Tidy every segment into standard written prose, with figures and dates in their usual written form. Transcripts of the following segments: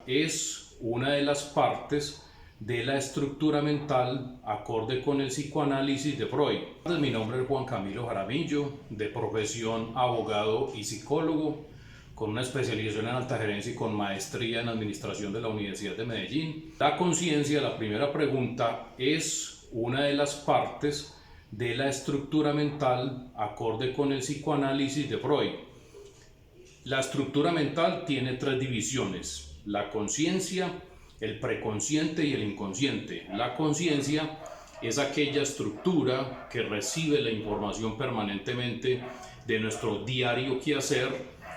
es una de las partes de la estructura mental acorde con el psicoanálisis de Freud. Mi nombre es Juan Camilo Jaramillo, de profesión abogado y psicólogo, con una especialización en alta gerencia y con maestría en administración de la Universidad de Medellín. La conciencia, la primera pregunta, es una de las partes de la estructura mental acorde con el psicoanálisis de Freud. La estructura mental tiene tres divisiones: la conciencia, el preconsciente y el inconsciente. La conciencia es aquella estructura que recibe la información permanentemente de nuestro diario quehacer,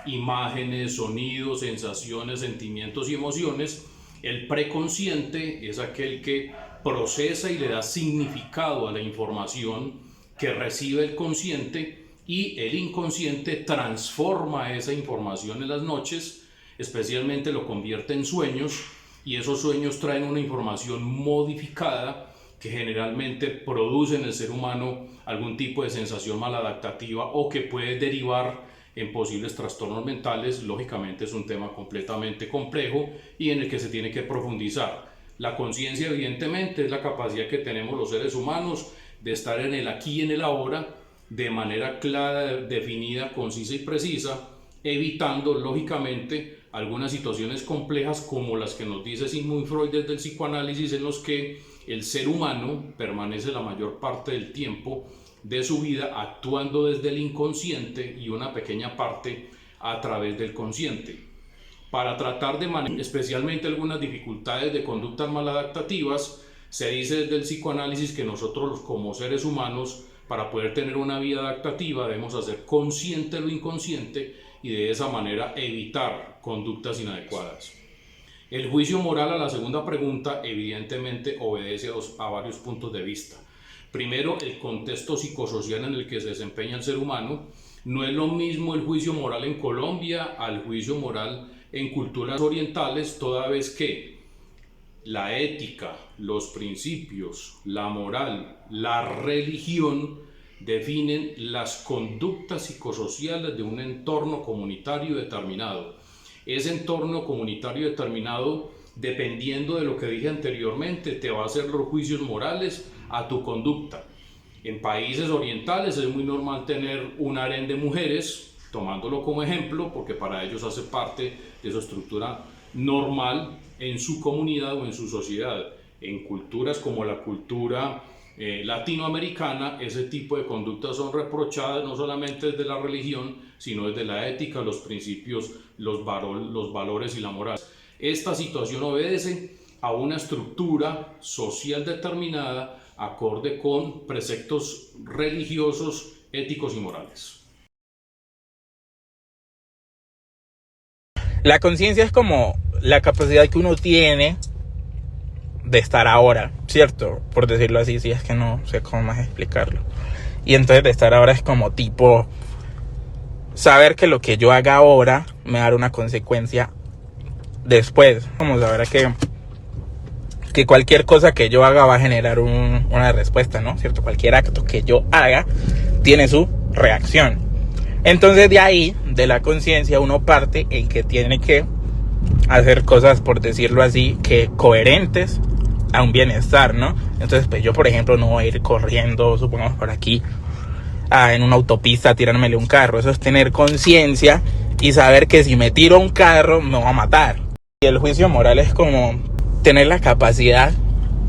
imágenes, sonidos, sensaciones, sentimientos y emociones. El preconsciente es aquel que procesa y le da significado a la información que recibe el consciente, y el inconsciente transforma esa información en las noches, especialmente lo convierte en sueños, y esos sueños traen una información modificada que generalmente produce en el ser humano algún tipo de sensación maladaptativa o que puede derivar en posibles trastornos mentales. Lógicamente es un tema completamente complejo y en el que se tiene que profundizar. La conciencia, evidentemente, es la capacidad que tenemos los seres humanos de estar en el aquí y en el ahora de manera clara, definida, concisa y precisa, evitando lógicamente algunas situaciones complejas como las que nos dice Sigmund Freud desde el psicoanálisis, en los que el ser humano permanece la mayor parte del tiempo de su vida actuando desde el inconsciente y una pequeña parte a través del consciente. Para tratar de manejar especialmente algunas dificultades de conductas maladaptativas, se dice desde el psicoanálisis que nosotros como seres humanos, para poder tener una vida adaptativa, debemos hacer consciente lo inconsciente y de esa manera evitar conductas inadecuadas. El juicio moral, a la segunda pregunta, evidentemente obedece a varios puntos de vista. Primero, el contexto psicosocial en el que se desempeña el ser humano. No es lo mismo el juicio moral en Colombia al juicio moral en culturas orientales, toda vez que la ética, los principios, la moral, la religión definen las conductas psicosociales de un entorno comunitario determinado. Ese entorno comunitario determinado, dependiendo de lo que dije anteriormente, te va a hacer los juicios morales a tu conducta. En países orientales es muy normal tener un harén de mujeres, tomándolo como ejemplo, porque para ellos hace parte de su estructura normal en su comunidad o en su sociedad. En culturas como la cultura latinoamericana, ese tipo de conductas son reprochadas no solamente desde la religión, sino desde la ética, los principios, los valores y la moral. Esta situación obedece a una estructura social determinada acorde con preceptos religiosos, éticos y morales. La conciencia es como la capacidad que uno tiene de estar ahora, ¿cierto? Por decirlo así, si es que no sé cómo más explicarlo. Y entonces de estar ahora es como tipo saber que lo que yo haga ahora me dará una consecuencia después. Como saber que cualquier cosa que yo haga va a generar una respuesta, ¿no? ¿Cierto? Cualquier acto que yo haga tiene su reacción. Entonces de ahí, de la conciencia, uno parte en que tiene que hacer cosas, por decirlo así, que coherentes a un bienestar, ¿no? Entonces, pues yo, por ejemplo, no voy a ir corriendo, supongamos por aquí, en una autopista a tirármele un carro. Eso es tener conciencia y saber que si me tiro un carro me va a matar. Y el juicio moral es como tener la capacidad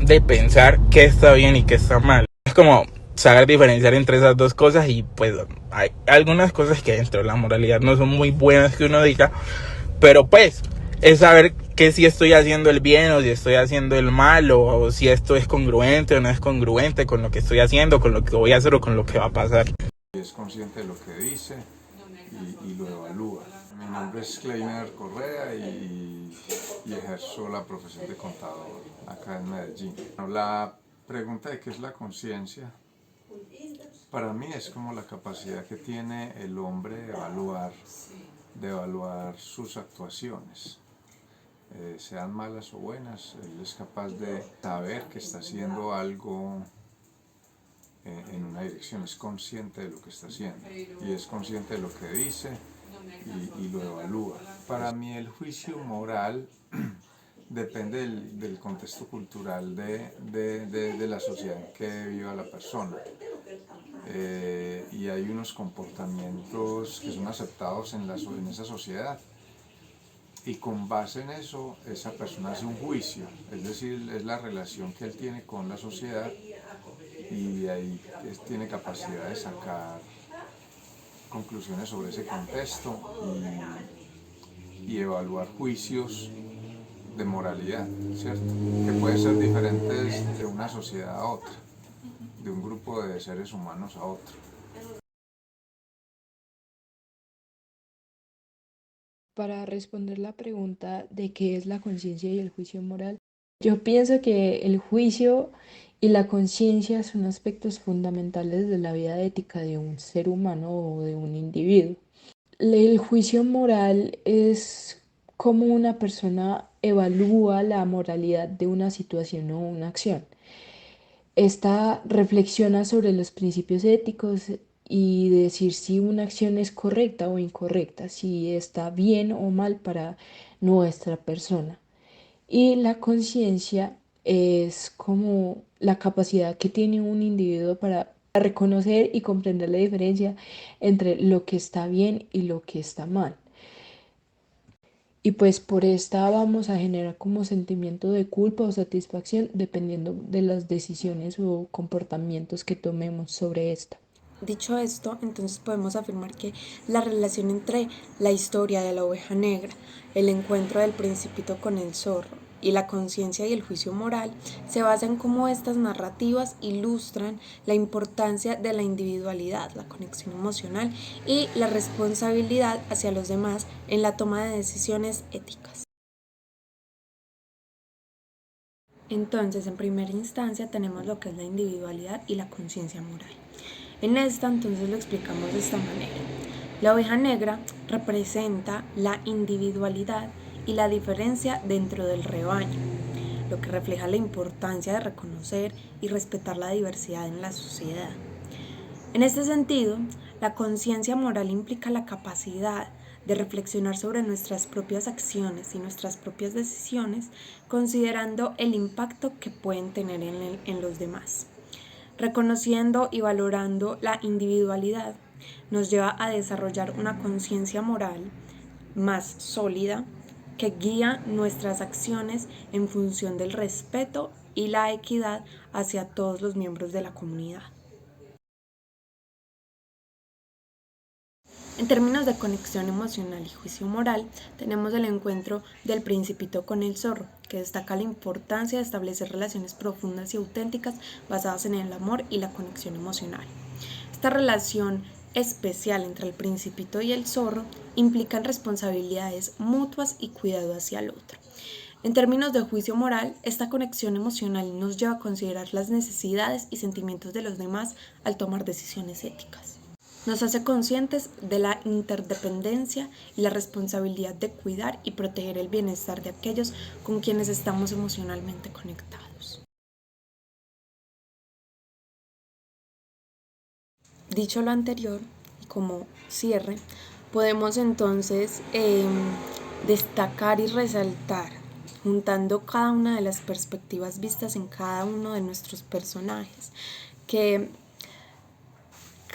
de pensar qué está bien y qué está mal. Es como saber diferenciar entre esas dos cosas, y pues hay algunas cosas que dentro de la moralidad no son muy buenas que uno diga, pero pues es saber que si estoy haciendo el bien o si estoy haciendo el mal, o si esto es congruente o no es congruente con lo que estoy haciendo, con lo que voy a hacer o con lo que va a pasar. Es consciente de lo que dice y lo evalúa. Mi nombre es Kleiner Correa y ejerzo la profesión de contador acá en Medellín. La pregunta de qué es la conciencia, para mí es como la capacidad que tiene el hombre de evaluar sus actuaciones. Sean malas o buenas, él es capaz de saber que está haciendo algo en una dirección, es consciente de lo que está haciendo y es consciente de lo que dice y lo evalúa. Para mí el juicio moral depende del contexto cultural de la sociedad en que viva la persona. Y hay unos comportamientos que son aceptados en esa sociedad, y con base en eso esa persona hace un juicio, es decir, es la relación que él tiene con la sociedad, y ahí tiene capacidad de sacar conclusiones sobre ese contexto y evaluar juicios de moralidad, ¿cierto? Que pueden ser diferentes de una sociedad a otra, de un grupo de seres humanos a otro. Para responder la pregunta de qué es la conciencia y el juicio moral, yo pienso que el juicio y la conciencia son aspectos fundamentales de la vida ética de un ser humano o de un individuo. El juicio moral es cómo una persona evalúa la moralidad de una situación o una acción. Esta reflexiona sobre los principios éticos y decir si una acción es correcta o incorrecta, si está bien o mal para nuestra persona. Y la conciencia es como la capacidad que tiene un individuo para reconocer y comprender la diferencia entre lo que está bien y lo que está mal. Y pues por esta vamos a generar como sentimiento de culpa o satisfacción dependiendo de las decisiones o comportamientos que tomemos sobre esta. Dicho esto, entonces podemos afirmar que la relación entre la historia de la oveja negra, el encuentro del principito con el zorro y la conciencia y el juicio moral se basa en cómo estas narrativas ilustran la importancia de la individualidad, la conexión emocional y la responsabilidad hacia los demás en la toma de decisiones éticas. Entonces, en primera instancia tenemos lo que es la individualidad y la conciencia moral. En esta entonces lo explicamos de esta manera. La oveja negra representa la individualidad y la diferencia dentro del rebaño, lo que refleja la importancia de reconocer y respetar la diversidad en la sociedad. En este sentido, la conciencia moral implica la capacidad de reflexionar sobre nuestras propias acciones y nuestras propias decisiones, considerando el impacto que pueden tener en los demás. Reconociendo y valorando la individualidad nos lleva a desarrollar una conciencia moral más sólida que guía nuestras acciones en función del respeto y la equidad hacia todos los miembros de la comunidad. En términos de conexión emocional y juicio moral, tenemos el encuentro del principito con el zorro, que destaca la importancia de establecer relaciones profundas y auténticas basadas en el amor y la conexión emocional. Esta relación especial entre el principito y el zorro implica responsabilidades mutuas y cuidado hacia el otro. En términos de juicio moral, esta conexión emocional nos lleva a considerar las necesidades y sentimientos de los demás al tomar decisiones éticas. Nos hace conscientes de la interdependencia y la responsabilidad de cuidar y proteger el bienestar de aquellos con quienes estamos emocionalmente conectados. Dicho lo anterior, y como cierre, podemos entonces destacar y resaltar, juntando cada una de las perspectivas vistas en cada uno de nuestros personajes, que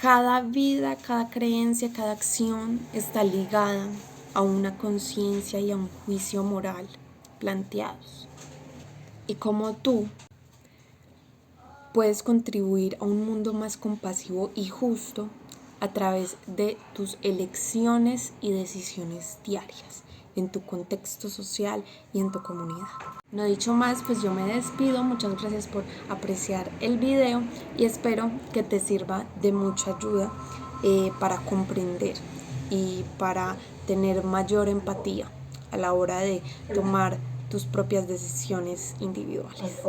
cada vida, cada creencia, cada acción está ligada a una conciencia y a un juicio moral planteados. Y como tú puedes contribuir a un mundo más compasivo y justo a través de tus elecciones y decisiones diarias en tu contexto social y en tu comunidad. No dicho más, pues yo me despido. Muchas gracias por apreciar el video y espero que te sirva de mucha ayuda para comprender y para tener mayor empatía a la hora de tomar tus propias decisiones individuales.